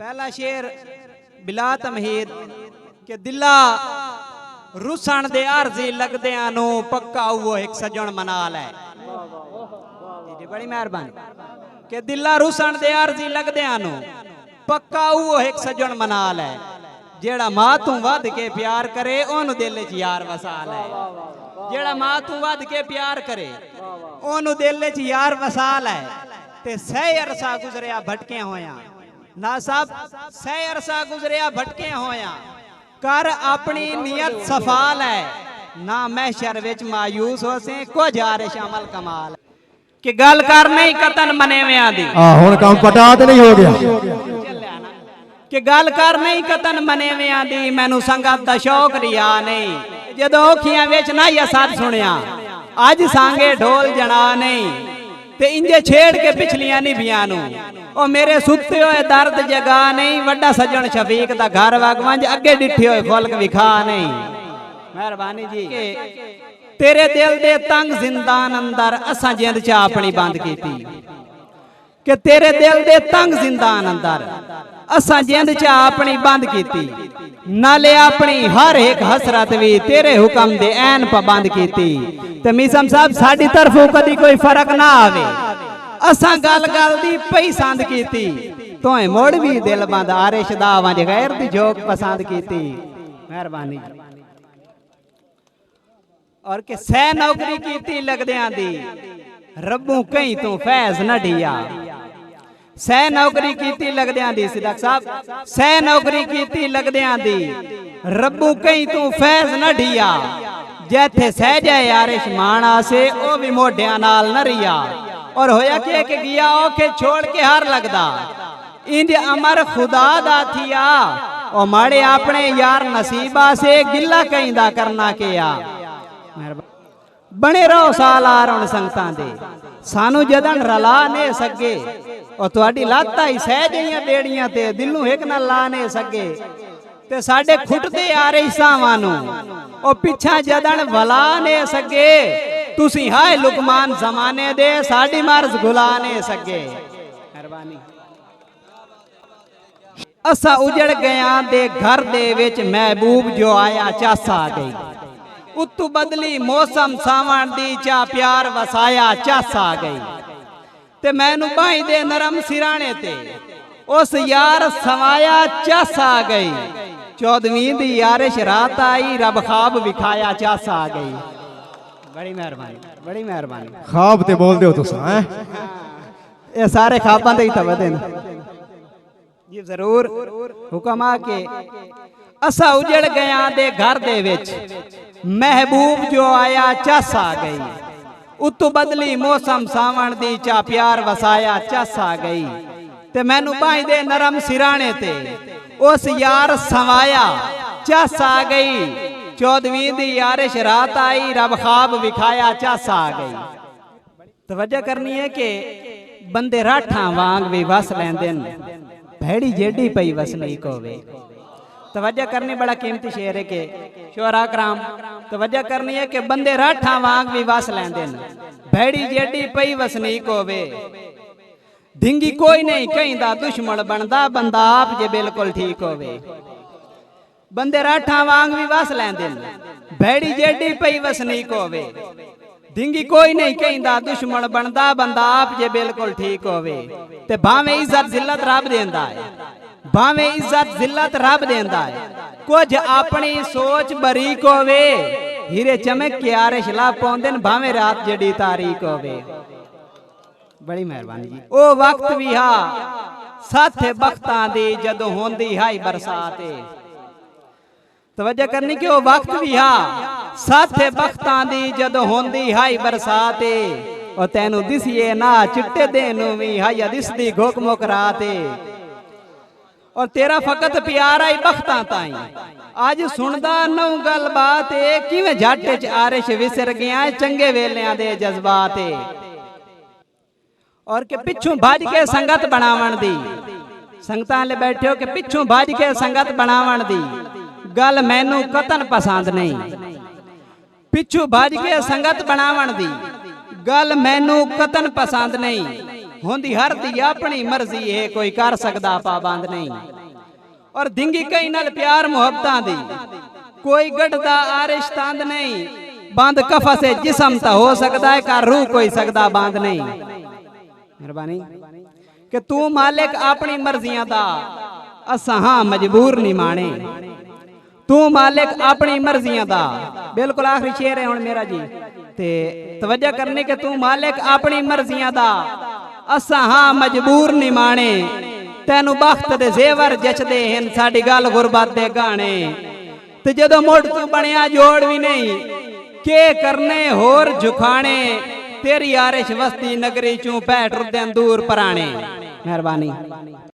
पहला शेर बिला तमहीद के दिला रुसन दे अर्जी लगदियां नू पक्का वो एक सजन मना लै। जी बड़ी मेहरबानी के दिला रुसन दे अर्जी लगदियां नू पक्का वो एक सजन मना लै। जेड़ा मां तू वध के प्यार करे ओनू दिल च यार वसा लै। जेड़ा मां तू वध के प्यार करे ओनू दिल च यार वसा लै। ते सह अरसा गुजरिया भटकिया होया ना सब सह अरसा गुजरिया भटकिया होया कर अपनी नियत सफा लै। ना महशर विच मायूस होसे कुछ आरिश अमल कमाल कि गल कर नहीं कतन मनेवियां दी हुण काम पटा ते नहीं हो गया कि गल कर नहीं कतन मनेवियां दी मैनू संगत दा शौक रिया नहीं। जदों औखियां विच ना या साथ सुनिया अज सांगे ढोल जना नहीं ते इंजे छेड़ के पिछलियां निभियां नू ओ मेरे सुते होए दर्द जगा नहीं। वड्डा सजन शफीक दा घर वगवंज अगे डिठे होए फुलक विखा नहीं। मेहरबानी जी तेरे दिल दे तंग जिंदान अंदर असां जिंद चा अपनी बंद कीती कि तेरे दिल दे तंग जिंदान अंदर असां जिंद चा अपनी बंद कीती। नाले अपनी हर एक हसरत भी तेरे हुक्म दे ऐन पाबंद कीती। ते मीसम साहब साडी तरफों कदी कोई फर्क ना आवे असां गल गल दी पई संद कीती। तोए मोड़ भी दिल बंद आरिश दा वंज गैर दी जोक पसंद कीती। मेहरबानी और के सह नौकरी कीती लगदियां दी रब्बू कहीं तू फैज न ढिया। सह नौकरी कीती लगदियां दी सिद्दक साहब सह नौकरी कीती लगदियां दी रब्बू कहीं तू फैज न ढिया। जैथे सहजा आरिश मान आसे ओ भी मोढियां नाल न रिया। और होया के गया ओके छोड़ के हार लगदा इंज अमर खुदा दा थिया। ओ माड़े अपने यार नसीबा से गिला कहीं दा करना किया। बने रहो सालार हुण संगतां दे सानू जदन रला ने सके और तुहाडी लाता ही सह जईयां बेड़ियां ते दिलों एक ना ला ने सके ते साडे खुटदे आ रही सावां नू ओ पिछा जदन वला ने सके। तुसी हाय लुकमान जमाने दे साडी मर्ज गुला ने सके। मेहरबानी असा उजड़ गया दे घर दे विच महबूब जो आया चस आ गई। उत्तू बदली मौसम सावण दी चा प्यार वसाया चस आ गई। ते मैनू बाई दे नरम सिराने ते उस यार सवाया चस आ गई। 14वीं दी यारिश रात आई रब ख्वाब विखाया चस आ गई। बड़ी मेहरबानी बड़ी मेहरबानी ख्वाब ते बोल दो तुस हैं ये सारे ख्वाबां दे ही तवदे ने जी जरूर हुक्म आ के असा उजड़ गया दे घर दे विच महबूब जो आया चस आ गई। उत्तू बदली मौसम सावण दी चा प्यार वसाया चस आ गई। ते मैनू बाई दे नरम सिराने ते उस यार सवाया चस आ गई। 14वीं दी यारिश रात आई रब ख्वाब विखाया चस आ गई। तवज्जो करनी है कि बंदे राठा वांग भी वस लेंदे न भैड़ी जेडी पई वसनीक होवे। तवज्जो करनी बड़ा कीमती शेर है कि शोरा कराम तवज्जो करनी है कि बंदे राठा वांग भी वस लेंदे न भैड़ी जेडी पई वसनीक होवे। ढिंगी कोई नहीं कहीं दा दुश्मन बनदा बंदा आप जे बिल्कुल ठीक होवे। बंदे राठा वांग भी वस लेंदे न भैड़ी जेडी पई वसनीक होवे। ढिंगी कोई नहीं कहीं दा दुश्मन बनदा बंदा आप जे बिल्कुल ठीक होवे। ते भावें इज्जत जिल्लत रब देंदा है भावें इज्जत जिल्लत रब देंदा है। कुछ अपनी सोच बरीक होवे हीरे चमक के आरिश ला पौंदे न भावें रात जड़ी तारीक होवे। बड़ी मेहरबानी जी ओ वक्त भी हा साथे बख्तां दी जदों होंदी हाई बरसाते। तवज्जो करनी कि ओ वक्त भी हा साथे बख्तां दी जदों होंदी हाई बरसाते। ओ तैनू दिसिए ना चिट्टे देनू भी हाया दिसदी घोक मुक राते। और तेरा फकत प्यार आई बख्तां ताई आज सुनदा नौ गल बात किवें झट च आरिश विसर गया चंगे वेलियां दे जज्बाते। और के पिछू भज के संगत बनावन दी संगतां ले बैठे हो के पिछू भज के संगत बनावन दी गल मैनू कतन पसंद नहीं। पिछू भज के संगत बनावन दी गल मैनू कतन पसंद नहीं। होंदी हर दी अपनी मर्जी है कोई कर सकदा पाबंद नहीं और धिंगी कई नाल प्यार मुहब्बतां दी कोई गढ़दा आरिश तंद नहीं बंद कफा से जिस्म ता हो सकदा है कर रूह कोई सकदा बंद नहीं मेहरबानी कि तू मालिक अपनी मर्जियां दा असा हां मजबूर नहीं माने तू मालिक अपनी मर्जियां दा बिल्कुल आखिरी शेर है हुण मेरा जी ते तवज्जो करने के तू मालिक अपनी मर्जियां दा असा हां मजबूर नहीं माने तेनू बख्त दे जेवर जचदे हन साडी गल गुरबत दे गाने ते जदों मुड़ तू बनिया जोड़ भी नहीं के करने होर झुकाने तेरी आरिश वस्ती नगरी चूं पैठ रुदन दूर पराने मेहरबानी।